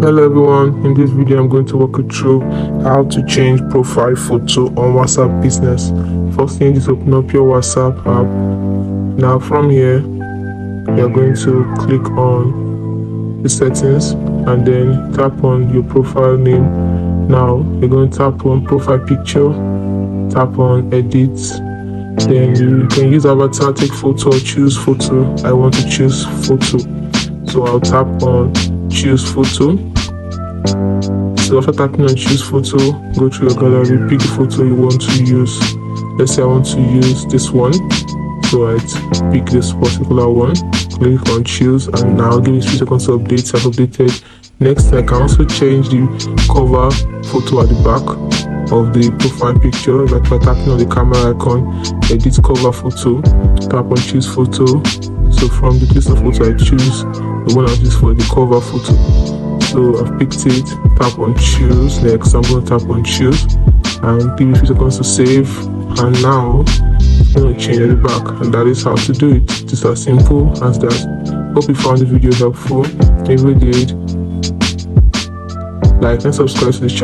Hello everyone, in this video I'm going to walk you through how to change profile photo on WhatsApp Business. First thing is open up your WhatsApp app. Now from here you're going to click on the settings and then tap on your profile name. Now you're going to tap on profile picture, tap on edit, then you can use avatar, take photo or choose photo. I want to choose photo, so I'll tap on choose photo. So after tapping on choose photo, go through your gallery, pick the photo you want to use. Let's say I want to use this one, so I pick this particular one, click on choose, and now give it 3 seconds to update. I've updated. Next, I can also change the cover photo at the back of the profile picture. Like by tapping on the camera icon, edit cover photo, tap on choose photo. So from the list of photos, I choose the one I use for the cover photo. So I've picked it, tap on choose. Next I'm going to tap on choose and give it 3 seconds to save, and now it's going to change at the back, and that is how to do it. Just as simple as that. Hope you found the video helpful. If you did, like and subscribe to the channel.